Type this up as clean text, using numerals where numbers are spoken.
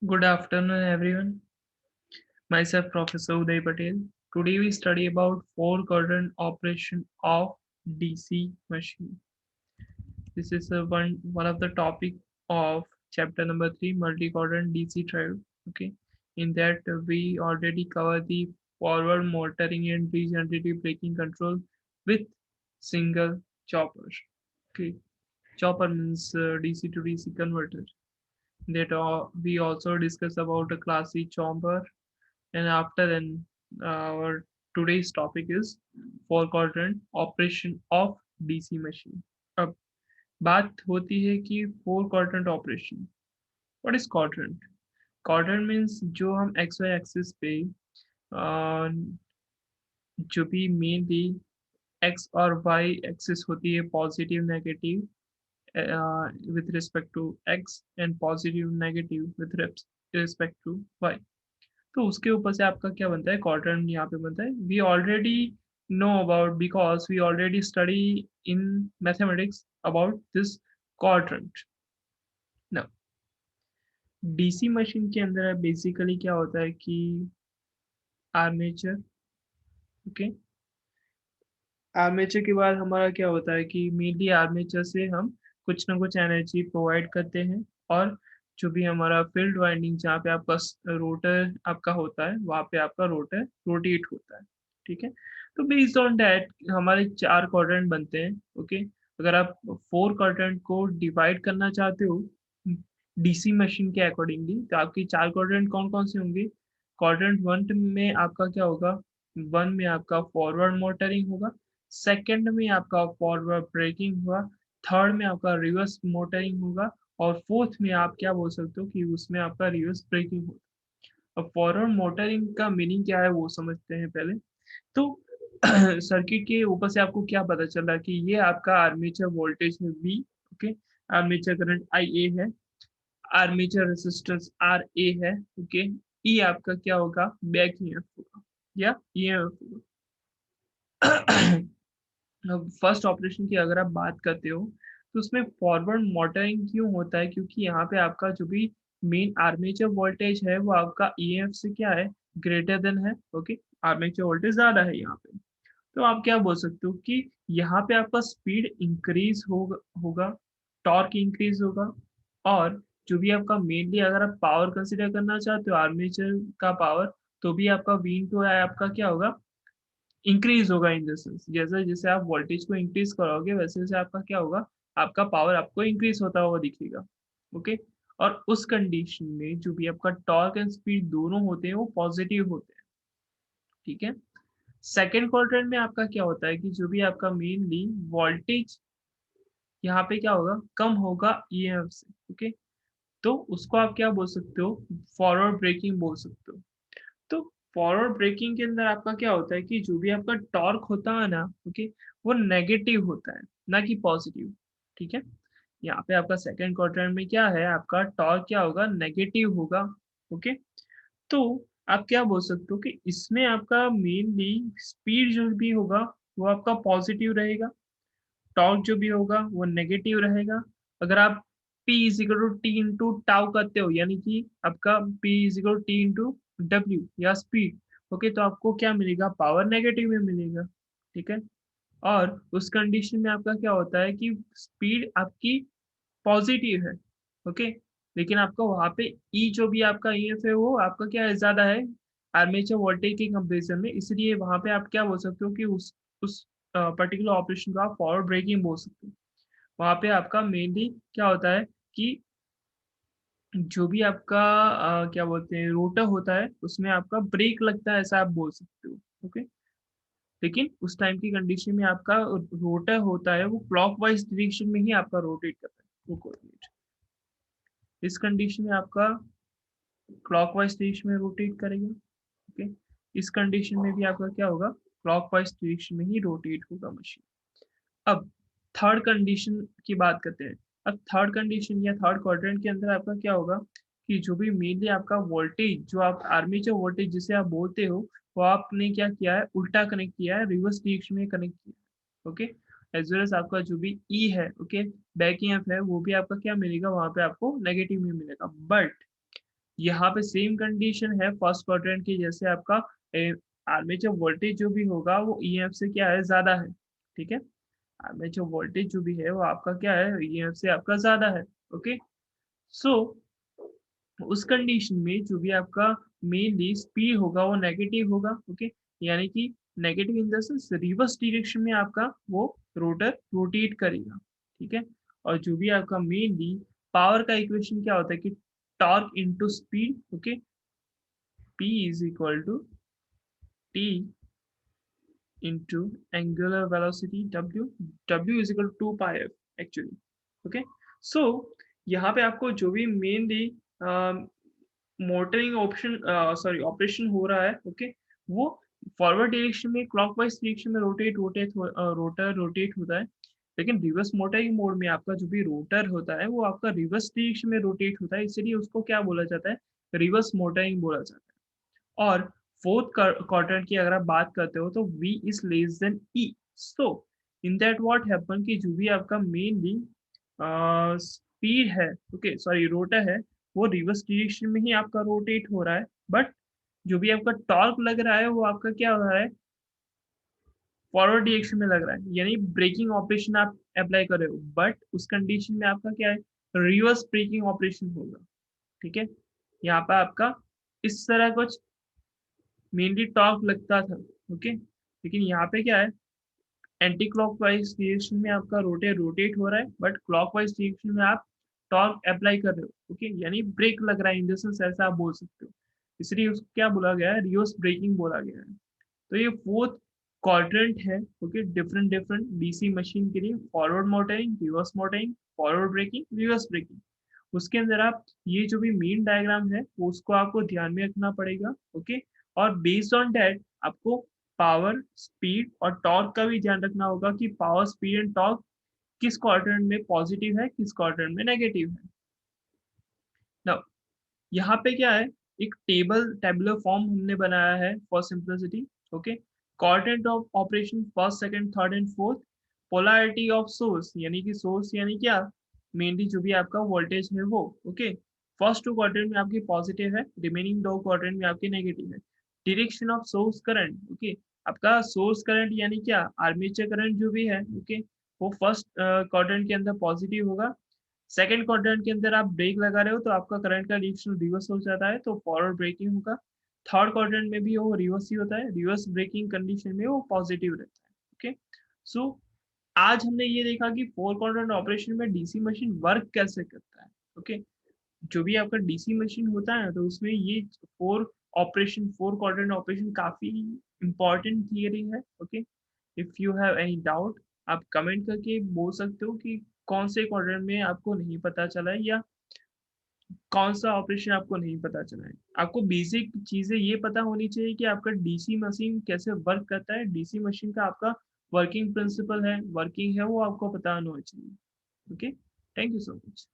Good afternoon, everyone. Myself, Professor Uday Patel. Today we study about four quadrant operation of DC machine. This is one of the topic of chapter number 3, multi-quadrant DC drive. Okay, in that we already cover the forward motoring and regenerative braking control with single chopper. Okay, chopper means DC to DC converter. That we also discuss about a class C chopper. And after then, our today's topic is four quadrant operation of DC machine. अब बात होती है कि four quadrant operation. What is quadrant? Quadrant means जो हम x Y axis पे जो भी मेनली एक्स और वाई एक्सिस होती है, positive negative with respect to x and positive negative with respect to y. तो उसके ऊपर से आपका क्या बनता है, क्वाड्रेंट यहाँ पे बनता है. We already know about because we already study in mathematics about this quadrant. ना डीसी मशीन के अंदर बेसिकली क्या होता है कि आर्मेचर. ओके, आर्मेचर के बाद हमारा क्या होता है कि मेनली आर्मेचर से हम कुछ ना कुछ एनर्जी प्रोवाइड करते हैं. और जो भी हमारा फील्ड वाइंडिंग जहाँ पे आपका रोटर आपका होता है, वहाँ पे आपका रोटर रोटेट होता है. ठीक है, तो बेस्ड ऑन डैट हमारे चार क्वाड्रेंट बनते हैं. ओके, अगर आप फोर क्वाड्रेंट को डिवाइड करना चाहते हो डीसी मशीन के अकॉर्डिंगली, तो आपके चार क्वाड्रेंट कौन कौन से होंगे. क्वाड्रेंट वन में आपका क्या होगा, वन में आपका फॉरवर्ड मोटरिंग होगा, सेकंड में आपका फॉरवर्ड ब्रेकिंग हुआ, थर्ड में आपका रिवर्स मोटरिंग होगा, और फोर्थ में आप क्या बोल सकते हो कि उसमें आपका रिवर्स ब्रेकिंग होगा. अब फॉरवर्ड मोटरिंग का मीनिंग क्या है वो समझते हैं पहले. तो सर्किट के ऊपर से आपको क्या पता चल रहा है कि ये आपका आर्मेचर वोल्टेज है V. Okay, armature current IA है, आर्मेचर रेजिस्टेंस RA है. ओके, E आपका क्या होगा, बैक ईएमएफ होगा या EMF होगा. फर्स्ट ऑपरेशन की अगर आप बात करते हो तो उसमें फॉरवर्ड मोटरिंग क्यों होता है, क्योंकि यहाँ पे आपका जो भी मेन आर्मेचर वोल्टेज है वो आपका ईएमएफ से क्या है, ग्रेटर देन है. ओके, आर्मेचर वोल्टेज ज्यादा है यहाँ पे. तो आप क्या बोल सकते हो कि यहाँ पे आपका स्पीड इंक्रीज होगा, टॉर्क इंक्रीज होगा. और जो भी आपका मेनली अगर आप पावर कंसिडर करना चाहते हो आर्मेचर का पावर, तो भी आपका V इंटू आई आपका क्या होगा, इंक्रीज होगा. इन द सेंस जैसे जैसे आप वोल्टेज को इंक्रीज करोगे वैसे वैसे आपका क्या होगा, आपका पावर आपको इंक्रीज होता हुआ दिखेगा. ओके, और उस कंडीशन में जो भी आपका टॉर्क एंड स्पीड दोनों होते हैं वो पॉजिटिव होते हैं. ठीक है, सेकेंड क्वाड्रेंट में आपका क्या होता है कि जो भी आपका मेनली वोल्टेज यहाँ पे क्या होगा, कम होगा ईएमएफ से. ओके, तो उसको आप क्या बोल सकते हो, फॉरवर्ड ब्रेकिंग बोल सकते हो. तो फॉरवर्ड ब्रेकिंग के अंदर आपका क्या होता है कि जो भी आपका टॉर्क होता है ना, ओके, वो नेगेटिव होता है, ना कि पॉजिटिव. ठीक है, यहाँ पे आपका सेकंड क्वाड्रेंट में क्या है, आपका टॉर्क क्या होगा, नेगेटिव होगा. ओके, तो आप क्या बोल सकते हो कि इसमें आपका मेनली स्पीड जो भी होगा वो आपका पॉजिटिव रहेगा, टॉर्क जो भी होगा वो नेगेटिव रहेगा. अगर आप P is equal to T into tau करते हो, यानी कि आपका P is equal to T into W या स्पीड, ओके, तो आपको क्या मिलेगा, पावर नेगेटिव में मिलेगा. ठीक है, और उस कंडीशन में आपका क्या होता है कि स्पीड आपकी पॉजिटिव है. ओके, लेकिन आपका वहाँ पे ई जो भी आपका ईएफ है वो आपका क्या है, ज्यादा है आर्मेचर वोल्टेज के कंपेरिजन में. इसलिए वहाँ पे आप क्या बोल सकते हो कि उस पर्टिकुलर ऑपरेशन को आप फॉरवर्ड ब्रेकिंग बोल सकते हो. वहाँ पे आपका मेनली क्या होता है कि जो भी आपका क्या बोलते हैं रोटर होता है उसमें आपका ब्रेक लगता है, ऐसा आप बोल सकते हो. ओके, लेकिन उस टाइम की कंडीशन में आपका रोटर होता है वो क्लॉकवाइज डायरेक्शन में ही आपका रोटेट करता है. वो कोऑर्डिनेट इस कंडीशन में आपका क्लॉकवाइज डायरेक्शन में रोटेट करेगा. ओके, इस कंडीशन में भी आपका क्या होगा, क्लॉकवाइज डायरेक्शन में ही रोटेट होगा मशीन. अब थर्ड कंडीशन की बात करते हैं. अब थर्ड कंडीशन या थर्ड क्वाड्रेंट के अंदर आपका क्या होगा कि जो भी मेनली आपका वोल्टेज जो आप आर्मेचर वोल्टेज जिसे आप बोलते हो, वो आपने क्या किया है, उल्टा कनेक्ट किया है, रिवर्स डायरेक्शन में कनेक्ट किया है. ओके, एज वेल एज आपका जो भी ई है, ओके, बैक ईएमएफ है, वो भी आपका क्या मिलेगा, वहां पे आपको नेगेटिव में मिलेगा. बट यहाँ पे सेम कंडीशन है फर्स्ट क्वाड्रेंट की, जैसे आपका आर्मेचर वोल्टेज जो भी होगा वो ईएमएफ से क्या है, ज़्यादा है। ठीक है, आर्मेचर वोल्टेज जो भी है वो आपका क्या है, ईएमएफ से आपका ज़्यादा है। ओके, सो उस कंडीशन में जो भी आपका मेनली स्पीड होगा वो नेगेटिव होगा। ओके, यानी कि negative in the sense reverse direction में आपका वो रोटर रोटेट करेगा। ठीक है, और जो भी आपका मेनली पावर का इक्वेशन क्या होता है कि torque into speed. Okay, P is equal to T into angular velocity W, W is equal to 2 pi f actually. Okay, so यहाँ पे आपको जो भी mainly motoring option sorry operation हो रहा है, ओके, वो फॉरवर्ड डायरेक्शन में क्लॉकवाइज डायरेक्शन में रोटर रोटेट होता है। लेकिन रिवर्स मोटरिंग मोड में आपका जो भी रोटर होता है वो आपका रिवर्स डायरेक्शन में रोटेट होता है, इसलिए उसको क्या बोला जाता है, रिवर्स मोटरिंग बोला जाता है। और फोर्थ क्वाड्रेंट की अगर आप बात करते हो तो V is less than E। So in that what happen कि जो भी आपका मेनली स्पीड है, ओके सॉरी रोटर है, वो रिवर्स डायरेक्शन में ही आपका रोटेट हो रहा है, बट जो भी आपका टॉर्क लग रहा है वो आपका क्या हो रहा है, फॉरवर्ड डायरेक्शन में लग रहा है, यानी ब्रेकिंग ऑपरेशन आप अप्लाई कर रहे हो, बट उस कंडीशन में आपका क्या है, रिवर्स ब्रेकिंग ऑपरेशन होगा। ठीक है, यहाँ पे आपका इस तरह कुछ मेनली टॉर्क लगता था। ओके, लेकिन यहाँ पे क्या है, एंटी क्लॉकवाइज डायरेक्शन में आपका रोटेट हो रहा है, बट क्लॉकवाइज डायरेक्शन में आप टॉर्क अप्लाई कर रहे हो। ओके, यानी ब्रेक लग रहा है इन द सेंस, ऐसा आप बोल सकते हो, इसलिए उसको क्या बोला गया है, रिवर्स ब्रेकिंग बोला गया है। तो ये फोर्थ क्वाड्रेंट है। Okay, different different DC machine के लिए, forward motoring, reverse motoring, forward braking, reverse braking. उसके अंदर आप ये जो भी मेन डायग्राम है वो उसको आपको ध्यान में रखना पड़ेगा। ओके, और बेस्ड ऑन दैट आपको पावर, स्पीड और टॉर्क का भी ध्यान रखना होगा कि पावर, स्पीड एंड टॉर्क किस क्वाड्रेंट में पॉजिटिव है, किस क्वाड्रेंट में नेगेटिव है। नाउ यहाँ पे क्या है, एक टेबुलर फॉर्म हमने बनाया है for simplicity. Okay, quadrant of operation first, second, third and fourth, polarity of source, यानी कि सोर्स यानी क्या, मेनली जो भी आपका वोल्टेज है वो। ओके, फर्स्ट टू क्वाड्रेंट में आपकी पॉजिटिव है, रिमेनिंग दो क्वाड्रेंट में आपकी नेगेटिव है। Direction of source current, okay, आपका सोर्स करंट यानी क्या, आर्मेचर करंट जो भी है, ओके, वो फर्स्ट क्वाड्रेंट के अंदर पॉजिटिव होगा। सेकंड क्वाड्रेंट के अंदर आप ब्रेक लगा रहे हो तो आपका करंट का डायरेक्शन रिवर्स हो जाता है, तो फॉरवर्ड ब्रेकिंग होगा। थर्ड क्वाड्रेंट में भी वो रिवर्स ही होता है, रिवर्स ब्रेकिंग कंडीशन में वो पॉजिटिव रहता है। ओके, सो आज हमने ये देखा कि फोर क्वाड्रेंट ऑपरेशन में डीसी मशीन वर्क कैसे करता है। ओके, जो भी आपका डीसी मशीन होता है तो उसमें ये फोर क्वाड्रेंट ऑपरेशन काफी इंपॉर्टेंट थियरी है। Okay, if you have any doubt आप कमेंट करके बोल सकते हो कि कौन से क्वाड्रेंट में आपको नहीं पता चला है, या कौन सा ऑपरेशन आपको नहीं पता चला है। आपको बेसिक चीजें ये पता होनी चाहिए कि आपका डीसी मशीन कैसे वर्क करता है, डीसी मशीन का आपका वर्किंग प्रिंसिपल है, वर्किंग है, वो आपको पता होना चाहिए। Okay, thank you so much.